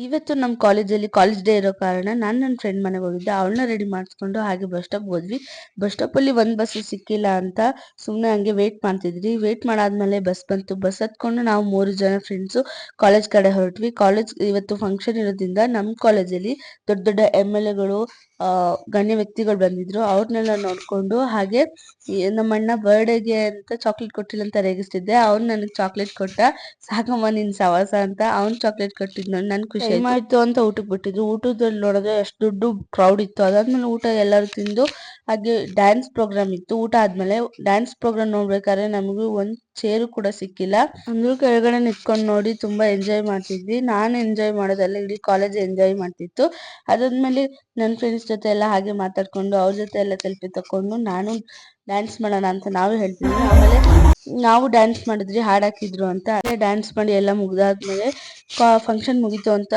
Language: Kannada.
ಇವತ್ತು ನಮ್ಮ ಕಾಲೇಜಲ್ಲಿ ಕಾಲೇಜ್ ಡೇ ಇರೋ ಕಾರಣ ನಾನು ನನ್ನ ಫ್ರೆಂಡ್ ಮನೆಗೆ ಹೋಗಿದ್ದೆ. ಅವಳನ್ನ ರೆಡಿ ಮಾಡಿಸ್ಕೊಂಡು ಹಾಗೆ ಬಸ್ ಸ್ಟಾಪ್ ಹೋದ್ವಿ. ಬಸ್ ಸ್ಟಾಪಲ್ಲಿ ಒಂದು ಬಸ್ಸು ಸಿಕ್ಕಿಲ್ಲ ಅಂತ ಸುಮ್ಮನೆ ಹಂಗೆ ವೇಟ್ ಮಾಡ್ತಿದ್ವಿ. ವೇಟ್ ಮಾಡಾದ್ಮೇಲೆ ಬಸ್ ಬಂತು. ಬಸ್ ಹತ್ಕೊಂಡು ನಾವು 3 ಜನ ಫ್ರೆಂಡ್ಸು ಕಾಲೇಜ್ ಕಡೆ ಹೊರಟ್ವಿ. ಕಾಲೇಜ್ ಇವತ್ತು ಫಂಕ್ಷನ್ ಇರೋದ್ರಿಂದ ನಮ್ಮ ಕಾಲೇಜಲ್ಲಿ ದೊಡ್ಡ ದೊಡ್ಡ MLAಗಳು ಗಣ್ಯ ವ್ಯಕ್ತಿಗಳು ಬಂದಿದ್ರು. ಅವ್ರನ್ನೆಲ್ಲ ನೋಡ್ಕೊಂಡು ಹಾಗೆ ನಮ್ಮ ಅಣ್ಣ ಬರ್ಡೇಗೆ ಅಂತ ಚಾಕ್ಲೇಟ್ ಕೊಟ್ಟಿಲ್ಲ ಅಂತ ರೇಗಿಸ್ತಿದ್ದೆ. ಅವ್ನು ನನಗೆ ಚಾಕ್ಲೇಟ್ ಕೊಟ್ಟ. ಸಾಕಮ್ಮ ನಿನ್ ಸವಾಸ ಅಂತ ಅವ್ನು ಚಾಕ್ಲೇಟ್ ಕೊಟ್ಟಿದ್ ನೋಡಿ ನನ್ ಖುಷಿ ಆಯ್ತು ಅಂತ ಊಟಕ್ಕೆ ಬಿಟ್ಟಿದ್ರು. ಊಟದಲ್ಲಿ ನೋಡಿದ್ರೆ ಎಷ್ಟು ದೊಡ್ಡ ಕ್ರೌಡ್ ಇತ್ತು. ಅದಾದ್ಮೇಲೆ ಊಟ ಎಲ್ಲರೂ ತಿಂದು ಹಾಗೆ ಡ್ಯಾನ್ಸ್ ಪ್ರೋಗ್ರಾಮ್ ಇತ್ತು. ಊಟ ಆದ್ಮೇಲೆ ಡ್ಯಾನ್ಸ್ ಪ್ರೋಗ್ರಾಮ್ ನೋಡ್ಬೇಕಾದ್ರೆ ನಮಗೂ ಒಂದ್ ಚೇರು ಕೂಡ ಸಿಕ್ಕಿಲ್ಲ. ಅಂದ್ರೂ ಕೆಳಗಡೆ ನಿಂತ್ಕೊಂಡು ನೋಡಿ ತುಂಬಾ ಎಂಜಾಯ್ ಮಾಡ್ತಿದ್ವಿ. ನಾನು ಎಂಜಾಯ್ ಮಾಡೋದಲ್ಲ, ಇಡೀ ಕಾಲೇಜ್ ಎಂಜಾಯ್ ಮಾಡ್ತಿತ್ತು. ಅದಾದ್ಮೇಲೆ ನನ್ನ ಫ್ರೆಂಡ್ಸ್ ಜೊತೆ ಎಲ್ಲ ಹಾಗೆ ಮಾತಾಡ್ಕೊಂಡು ಅವ್ರ ಜೊತೆ ಎಲ್ಲ ಸೆಲ್ಫಿ ತಕೊಂಡು ನಾನು ಡ್ಯಾನ್ಸ್ ಮಾಡೋಣ ಅಂತ ನಾವು ಹೇಳ್ತಿದ್ವಿ. ಆಮೇಲೆ ನಾವು ಡ್ಯಾನ್ಸ್ ಮಾಡಿದ್ರಿ, ಹಾಡ್ ಹಾಕಿದ್ರು ಅಂತ ಡ್ಯಾನ್ಸ್ ಮಾಡಿ ಎಲ್ಲ ಮುಗ್ದಾದ್ಮೇಲೆ ಫಂಕ್ಷನ್ ಮುಗೀತು ಅಂತ